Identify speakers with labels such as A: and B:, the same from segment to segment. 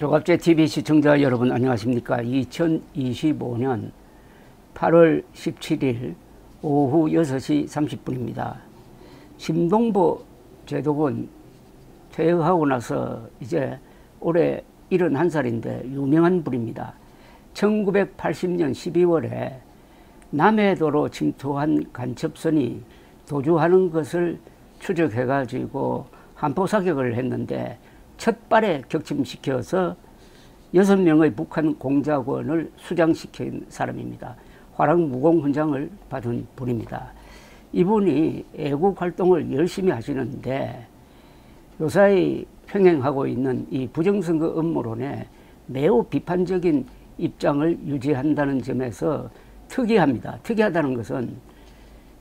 A: 조갑제TV 시청자 여러분 안녕하십니까. 2025년 8월 17일 오후 6시 30분입니다. 심동보 제독은 퇴역하고 나서 이제 올해 71살인데 유명한 분입니다. 1980년 12월에 남해도로 침투한 간첩선이 도주하는 것을 추적해 가지고 한포 사격을 했는데 첫발에 격침시켜서 6명의 북한 공작원을 수장시킨 사람입니다. 화랑무공훈장을 받은 분입니다. 이분이 애국 활동을 열심히 하시는데 요사이 평행하고 있는 이 부정선거 음모론에 매우 비판적인 입장을 유지한다는 점에서 특이합니다. 특이하다는 것은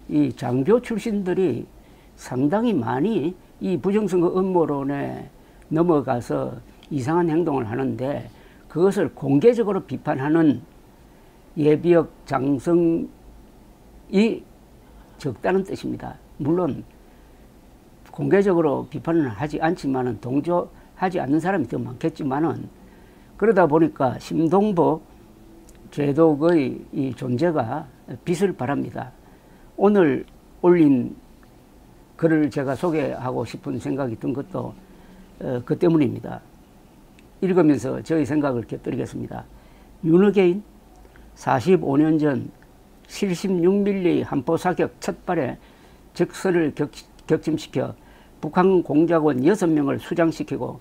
A: 이 장교 출신들이 상당히 많이 이 부정선거 음모론에 넘어가서 이상한 행동을 하는데 그것을 공개적으로 비판하는 예비역 장성이 적다는 뜻입니다. 물론 공개적으로 비판을 하지 않지만은 동조하지 않는 사람이 더 많겠지만은 그러다 보니까 심동보 제독의 이 존재가 빛을 발합니다. 오늘 올린 글을 제가 소개하고 싶은 생각이 든 것도 그 때문입니다. 읽으면서 저의 생각을 곁들이겠습니다. 윤어게인 45년 전 76mm 한포 사격 첫발에 적선을 격침시켜 북한 공작원 6명을 수장시키고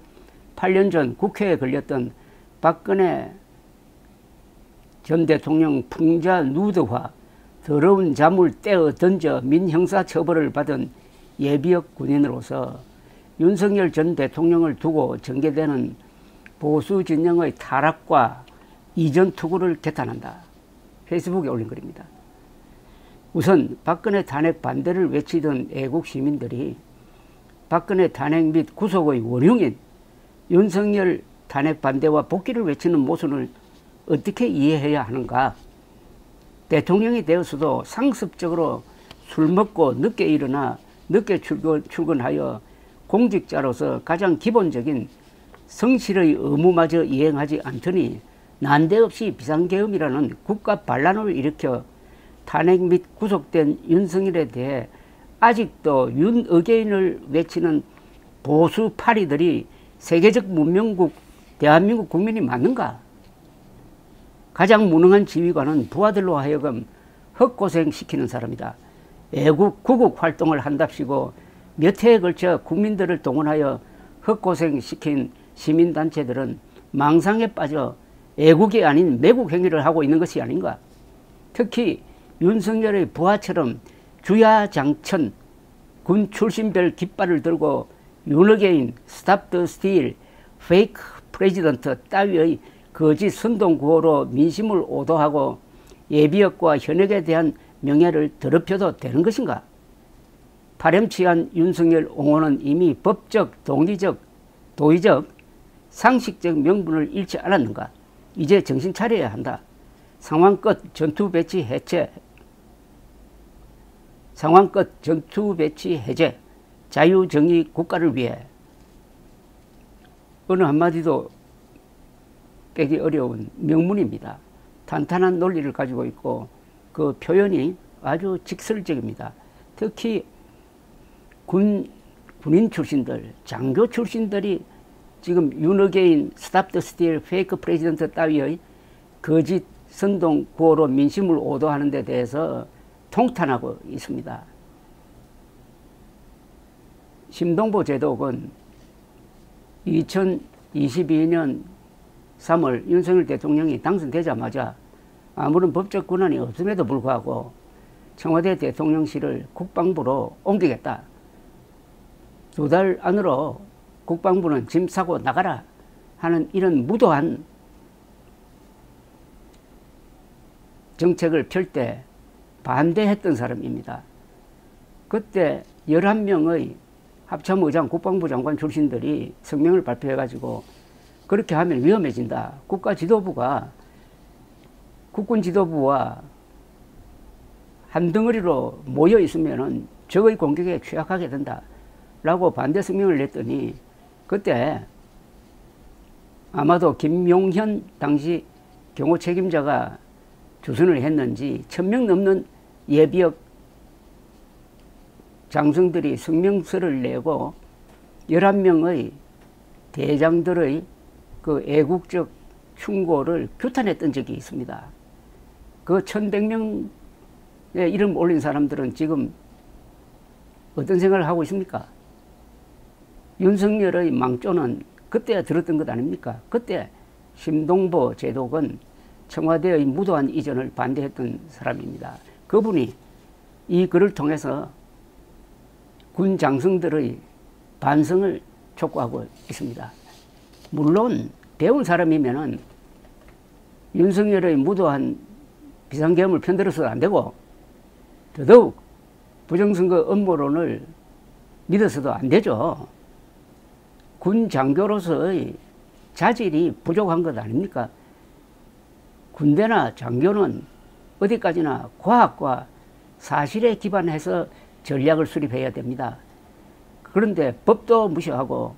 A: 8년 전 국회에 걸렸던 박근혜 전 대통령 풍자 누드화 더러운 잠을 떼어 던져 민형사 처벌을 받은 예비역 군인으로서 윤석열 전 대통령을 두고 전개되는 보수 진영의 타락과 이전 투구를 개탄한다. 페이스북에 올린 글입니다. 우선 박근혜 탄핵 반대를 외치던 애국 시민들이 박근혜 탄핵 및 구속의 원흉인 윤석열 탄핵 반대와 복귀를 외치는 모순을 어떻게 이해해야 하는가? 대통령이 되었어도 상습적으로 술 먹고 늦게 일어나 늦게 출근하여 공직자로서 가장 기본적인 성실의 의무마저 이행하지 않더니 난데없이 비상계엄이라는 국가 반란을 일으켜 탄핵 및 구속된 윤석열에 대해 아직도 윤어게인을 외치는 보수 파리들이 세계적 문명국 대한민국 국민이 맞는가? 가장 무능한 지휘관은 부하들로 하여금 헛고생시키는 사람이다. 애국 구국 활동을 한답시고 몇 해에 걸쳐 국민들을 동원하여 헛고생시킨 시민단체들은 망상에 빠져 애국이 아닌 매국 행위를 하고 있는 것이 아닌가. 특히 윤석열의 부하처럼 주야장천 군 출신별 깃발을 들고 윤어게인, 스탑 더 스틸, 페이크 프레지던트 따위의 거짓 선동구호로 민심을 오도하고 예비역과 현역에 대한 명예를 더럽혀도 되는 것인가? 파렴치한 윤석열 옹호는 이미 법적, 동리적, 도의적, 상식적 명분을 잃지 않았는가? 이제 정신 차려야 한다. 상황끝 전투 배치 해체, 상황끝 전투 배치 해제, 자유정의 국가를 위해. 어느 한마디도 빼기 어려운 명문입니다. 탄탄한 논리를 가지고 있고 그 표현이 아주 직설적입니다. 특히 군인 출신들, 장교 출신들이 지금 윤어게인, 스탑 더 스틸, 페이크 프레지던트 따위의 거짓 선동 구호로 민심을 오도하는 데 대해서 통탄하고 있습니다. 심동보 제독은 2022년 3월 윤석열 대통령이 당선되자마자 아무런 법적 권한이 없음에도 불구하고 청와대 대통령실을 국방부로 옮기겠다. 2달 안으로 국방부는 짐 싸고 나가라 하는 이런 무도한 정책을 펼 때 반대했던 사람입니다. 그때 11명의 합참의장 국방부 장관 출신들이 성명을 발표해가지고 그렇게 하면 위험해진다. 국가 지도부가 국군 지도부와 한 덩어리로 모여 있으면은 적의 공격에 취약하게 된다. 라고 반대 성명을 냈더니 그때 아마도 김용현 당시 경호 책임자가 주선을 했는지 1000명 넘는 예비역 장성들이 성명서를 내고 11명의 대장들의 그 애국적 충고를 규탄했던 적이 있습니다. 그 1100명의 이름 올린 사람들은 지금 어떤 생각을 하고 있습니까? 윤석열의 망조는 그때 들었던 것 아닙니까? 그때 심동보 제독은 청와대의 무도한 이전을 반대했던 사람입니다. 그분이 이 글을 통해서 군 장성들의 반성을 촉구하고 있습니다. 물론 배운 사람이면은 윤석열의 무도한 비상계엄을 편들어서도 안 되고 더더욱 부정선거 음모론을 믿어서도 안 되죠. 군 장교로서의 자질이 부족한 것 아닙니까? 군대나 장교는 어디까지나 과학과 사실에 기반해서 전략을 수립해야 됩니다. 그런데 법도 무시하고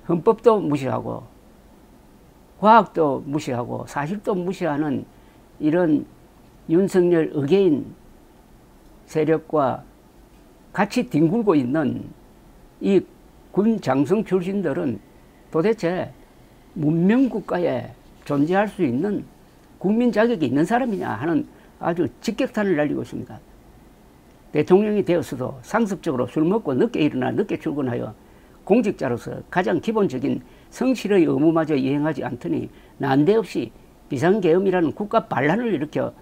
A: 헌법도 무시하고 과학도 무시하고 사실도 무시하는 이런 윤석열 의계인 세력과 같이 뒹굴고 있는 이 군 장성 출신들은 도대체 문명국가에 존재할 수 있는 국민 자격이 있는 사람이냐 하는 아주 직격탄을 날리고 있습니다. 대통령이 되었어도 상습적으로 술 먹고 늦게 일어나 늦게 출근하여 공직자로서 가장 기본적인 성실의 의무마저 이행하지 않더니 난데없이 비상계엄이라는 국가 반란을 일으켜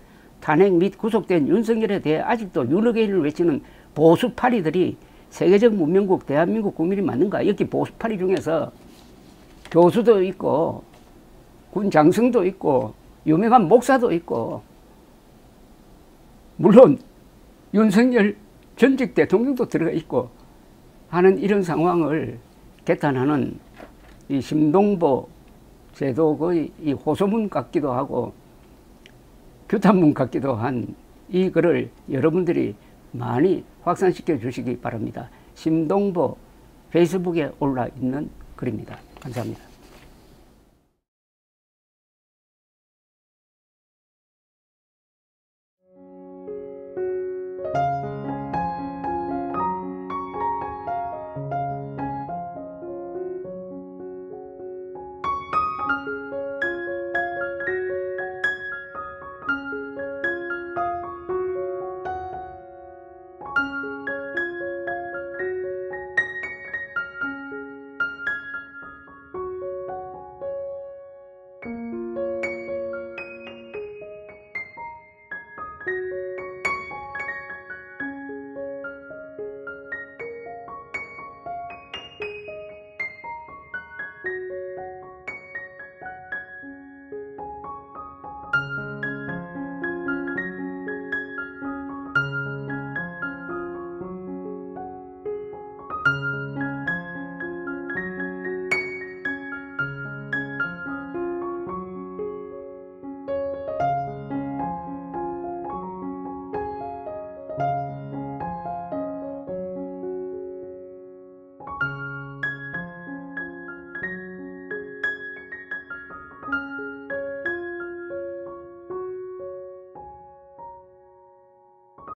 A: 탄핵 및 구속된 윤석열에 대해 아직도 윤어게인을 외치는 보수파리들이 세계적 문명국 대한민국 국민이 맞는가? 여기 보수파리 중에서 교수도 있고 군 장성도 있고 유명한 목사도 있고 물론 윤석열 전직 대통령도 들어가 있고 하는 이런 상황을 개탄하는 이 심동보 제독의 이 호소문 같기도 하고 규탄문 같기도 한 이 글을 여러분들이 많이 확산시켜 주시기 바랍니다. 심동보 페이스북에 올라 있는 글입니다. 감사합니다.